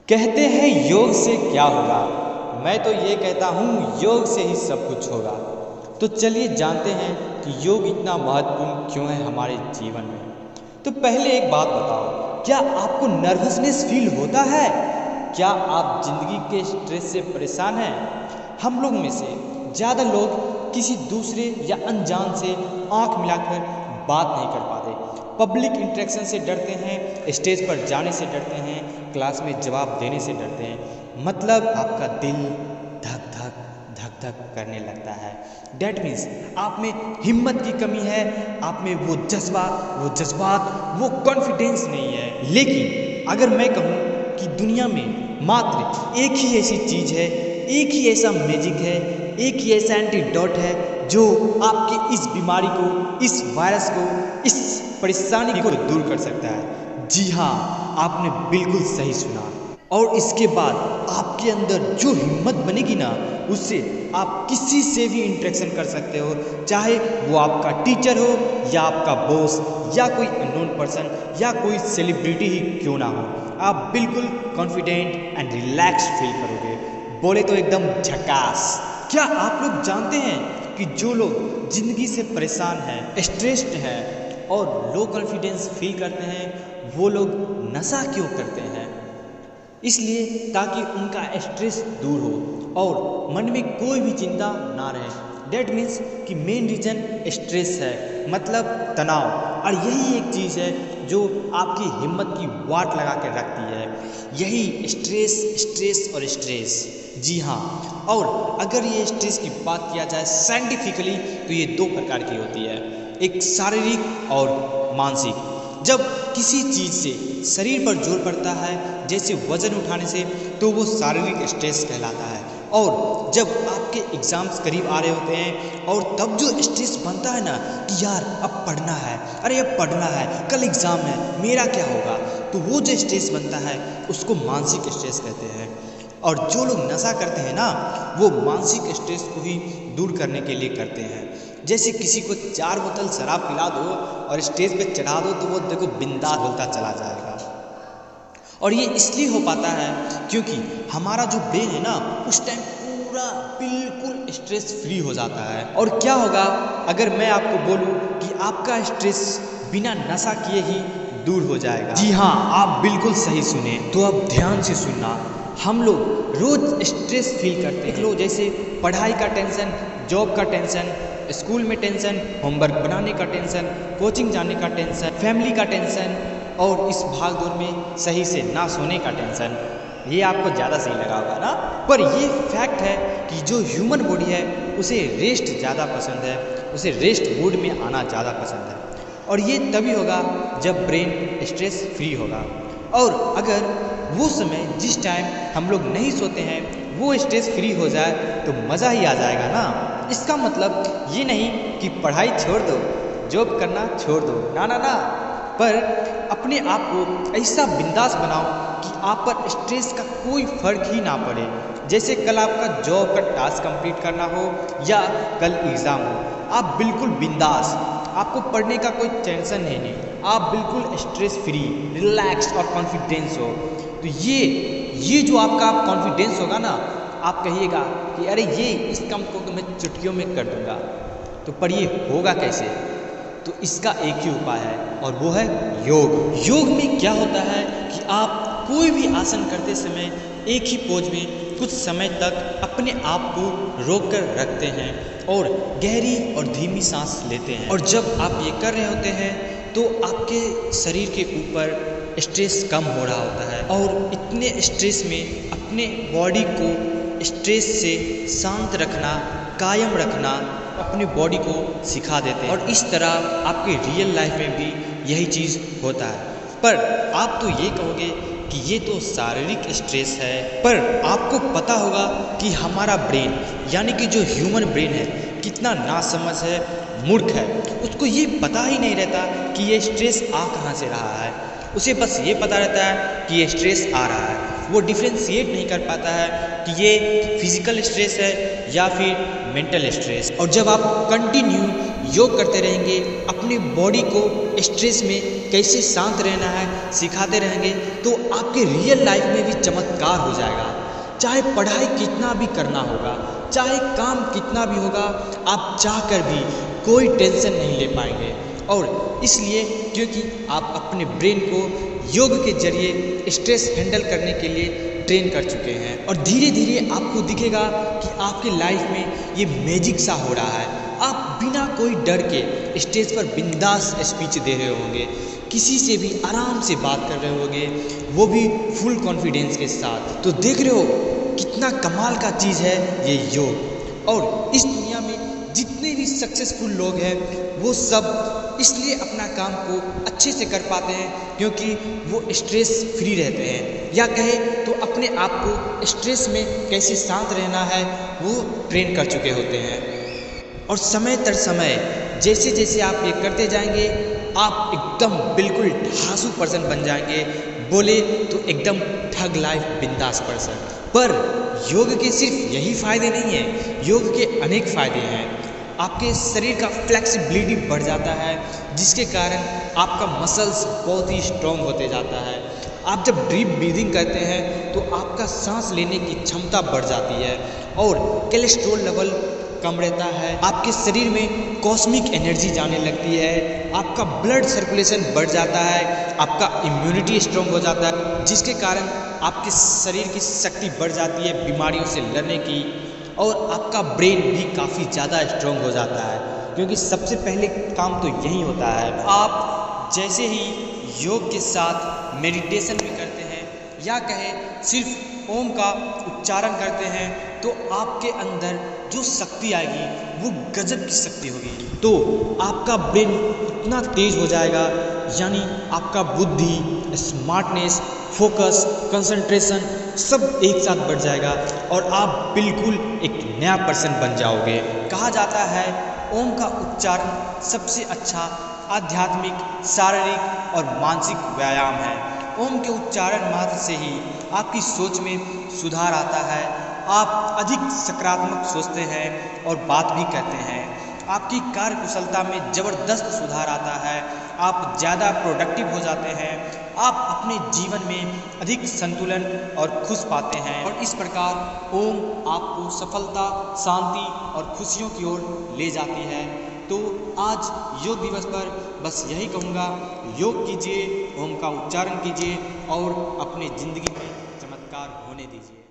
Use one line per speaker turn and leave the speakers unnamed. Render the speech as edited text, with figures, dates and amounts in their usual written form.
कहते हैं योग से क्या होगा। मैं तो ये कहता हूँ योग से ही सब कुछ होगा। तो चलिए जानते हैं कि योग इतना महत्वपूर्ण क्यों है हमारे जीवन में। तो पहले एक बात बताओ, क्या आपको नर्वसनेस फील होता है? क्या आप जिंदगी के स्ट्रेस से परेशान हैं? हम लोग में से ज़्यादा लोग किसी दूसरे या अनजान से आंख मिलाकर बात नहीं कर पाते, पब्लिक इंटरेक्शन से डरते हैं, स्टेज पर जाने से डरते हैं, क्लास में जवाब देने से डरते हैं। मतलब आपका दिल धक धक धक धक करने लगता है। डैट मीन्स आप में हिम्मत की कमी है, आप में वो जज्बात, वो कॉन्फिडेंस नहीं है। लेकिन अगर मैं कहूँ कि दुनिया में मात्र एक ही ऐसी चीज़ है, एक ही ऐसा मैजिक है, एक ही ऐसा एंटीडोट है जो आपकी इस बीमारी को, इस वायरस को, इस परेशानी को दूर कर सकता है। जी हाँ, आपने बिल्कुल सही सुना। और इसके बाद आपके अंदर जो हिम्मत बनेगी ना, उससे आप किसी से भी इंटरेक्शन कर सकते हो, चाहे वो आपका टीचर हो या आपका बॉस या कोई अननोन पर्सन या कोई सेलिब्रिटी ही क्यों ना हो। आप बिल्कुल कॉन्फिडेंट एंड रिलैक्स फील करोगे। बोले तो एकदम झकास। क्या आप लोग जानते हैं कि जो लोग जिंदगी से परेशान हैं, स्ट्रेस्ड हैं और लो कॉन्फिडेंस फील करते हैं, वो लोग नशा क्यों करते हैं? इसलिए ताकि उनका स्ट्रेस दूर हो और मन में कोई भी चिंता ना रहे। डेट मीन्स कि मेन रीज़न स्ट्रेस है, मतलब तनाव। और यही एक चीज़ है जो आपकी हिम्मत की वाट लगा कर रखती है। यही स्ट्रेस और स्ट्रेस। जी हाँ, और अगर ये स्ट्रेस की बात किया जाए साइंटिफिकली तो ये दो प्रकार की होती है, एक शारीरिक और मानसिक। जब किसी चीज़ से शरीर पर जोर पड़ता है, जैसे वजन उठाने से, तो वो शारीरिक स्ट्रेस कहलाता है। और जब आपके एग्ज़ाम्स करीब आ रहे होते हैं और तब जो स्ट्रेस बनता है ना कि यार अब पढ़ना है, अरे अब पढ़ना है, कल एग्ज़ाम है, मेरा क्या होगा, तो वो जो स्ट्रेस बनता है उसको मानसिक स्ट्रेस कहते हैं। और जो लोग नशा करते हैं ना, वो मानसिक स्ट्रेस को ही दूर करने के लिए करते हैं। जैसे किसी को 4 बोतल शराब पिला दो और स्टेज पे चढ़ा दो तो वो देखो बिंदास बोलता चला जाएगा। और ये इसलिए हो पाता है क्योंकि हमारा जो ब्रेन है ना, उस टाइम पूरा बिल्कुल स्ट्रेस फ्री हो जाता है। और क्या होगा अगर मैं आपको बोलूँ कि आपका स्ट्रेस बिना नशा किए ही दूर हो जाएगा? जी हाँ, आप बिल्कुल सही सुने। तो अब ध्यान से सुनना। हम लोग रोज स्ट्रेस फील करते हैं। लो जैसे पढ़ाई का टेंशन, जॉब का टेंशन, स्कूल में टेंशन, होमवर्क बनाने का टेंशन, कोचिंग जाने का टेंशन, फैमिली का टेंशन और इस भाग दौड़ में सही से ना सोने का टेंशन। ये आपको ज़्यादा सही लगा होगा ना, पर ये फैक्ट है कि जो ह्यूमन बॉडी है उसे रेस्ट ज़्यादा पसंद है, उसे रेस्ट मूड में आना ज़्यादा पसंद है। और ये तभी होगा जब ब्रेन स्ट्रेस फ्री होगा। और अगर वो समय जिस टाइम हम लोग नहीं सोते हैं वो स्ट्रेस फ्री हो जाए तो मज़ा ही आ जाएगा ना। इसका मतलब ये नहीं कि पढ़ाई छोड़ दो, जॉब करना छोड़ दो, ना ना ना, पर अपने आप को ऐसा बिंदास बनाओ कि आप पर स्ट्रेस का कोई फर्क ही ना पड़े। जैसे कल आपका जॉब का टास्क कंप्लीट करना हो या कल एग्ज़ाम हो, आप बिल्कुल बिंदास, आपको पढ़ने का कोई टेंशन है नहीं, आप बिल्कुल स्ट्रेस फ्री, रिलैक्स और कॉन्फिडेंस हो। तो ये जो आपका कॉन्फिडेंस होगा ना, आप कहिएगा कि अरे ये इस काम को तो मैं चुटकियों में कर दूंगा। तो पर ये होगा कैसे? तो इसका एक ही उपाय है और वो है योग। योग में क्या होता है कि आप कोई भी आसन करते समय एक ही पोज में कुछ समय तक अपने आप को रोक कर रखते हैं और गहरी और धीमी सांस लेते हैं। और जब आप ये कर रहे होते हैं तो आपके शरीर के ऊपर स्ट्रेस कम हो रहा होता है और इतने स्ट्रेस में अपने बॉडी को स्ट्रेस से शांत रखना, कायम रखना अपनी बॉडी को सिखा देते हैं। और इस तरह आपके रियल लाइफ में भी यही चीज़ होता है। पर आप तो ये कहोगे कि ये तो शारीरिक स्ट्रेस है, पर आपको पता होगा कि हमारा ब्रेन यानी कि जो ह्यूमन ब्रेन है कितना नासमझ है, मूर्ख है। उसको ये पता ही नहीं रहता कि ये स्ट्रेस आ कहाँ से रहा है। उसे बस ये पता रहता है कि ये स्ट्रेस आ रहा है। वो डिफ्रेंशिएट नहीं कर पाता है कि ये फिजिकल स्ट्रेस है या फिर मेंटल स्ट्रेस। और जब आप कंटिन्यू योग करते रहेंगे, अपनी बॉडी को स्ट्रेस में कैसे शांत रहना है सिखाते रहेंगे, तो आपके रियल लाइफ में भी चमत्कार हो जाएगा। चाहे पढ़ाई कितना भी करना होगा, चाहे काम कितना भी होगा, आप चाहकर भी कोई टेंशन नहीं ले पाएंगे। और इसलिए क्योंकि आप अपने ब्रेन को योग के जरिए स्ट्रेस हैंडल करने के लिए ट्रेन कर चुके हैं। और धीरे धीरे आपको दिखेगा कि आपके लाइफ में ये मैजिक सा हो रहा है। आप बिना कोई डर के स्टेज पर बिंदास स्पीच दे रहे होंगे, किसी से भी आराम से बात कर रहे होंगे, वो भी फुल कॉन्फिडेंस के साथ। तो देख रहे हो कितना कमाल का चीज़ है ये योग। और इस दुनिया में जितने भी सक्सेसफुल लोग हैं वो सब इसलिए अपना काम को अच्छे से कर पाते हैं क्योंकि वो स्ट्रेस फ्री रहते हैं, या कहे तो अपने आप को स्ट्रेस में कैसे शांत रहना है वो ट्रेन कर चुके होते हैं। और समय दर समय जैसे जैसे आप ये करते जाएंगे, आप एकदम बिल्कुल ढांसू पर्सन बन जाएंगे, बोले तो एकदम ठग लाइफ बिंदास पर्सन। पर योग के सिर्फ यही फायदे नहीं हैं, योग के अनेक फायदे हैं। आपके शरीर का फ्लेक्सिबिलिटी बढ़ जाता है, जिसके कारण आपका मसल्स बहुत ही स्ट्रॉन्ग होते जाता है। आप जब डीप ब्रीदिंग करते हैं तो आपका सांस लेने की क्षमता बढ़ जाती है और कोलेस्ट्रॉल लेवल कम रहता है। आपके शरीर में कॉस्मिक एनर्जी जाने लगती है, आपका ब्लड सर्कुलेशन बढ़ जाता है, आपका इम्यूनिटी स्ट्रॉन्ग हो जाता है, जिसके कारण आपके शरीर की शक्ति बढ़ जाती है बीमारियों से लड़ने की। और आपका ब्रेन भी काफ़ी ज़्यादा स्ट्रॉन्ग हो जाता है, क्योंकि सबसे पहले काम तो यही होता है। आप जैसे ही योग के साथ मेडिटेशन भी करते हैं या कहे सिर्फ ओम का उच्चारण करते हैं, तो आपके अंदर जो शक्ति आएगी वो गजब की शक्ति होगी। तो आपका ब्रेन इतना तेज हो जाएगा, यानी आपका बुद्धि, स्मार्टनेस, फोकस, कंसंट्रेशन सब एक साथ बढ़ जाएगा और आप बिल्कुल एक नया पर्सन बन जाओगे। कहा जाता है ओम का उच्चारण सबसे अच्छा आध्यात्मिक, शारीरिक और मानसिक व्यायाम है। ओम के उच्चारण मात्र से ही आपकी सोच में सुधार आता है, आप अधिक सकारात्मक सोचते हैं और बात भी करते हैं। आपकी कार्य कुशलता में ज़बरदस्त सुधार आता है, आप ज़्यादा प्रोडक्टिव हो जाते हैं, आप अपने जीवन में अधिक संतुलन और खुश पाते हैं। और इस प्रकार ओम आपको सफलता, शांति और खुशियों की ओर ले जाती है। तो आज योग दिवस पर बस यही कहूँगा, योग कीजिए, ओम का उच्चारण कीजिए और अपने ज़िंदगी में चमत्कार होने दीजिए।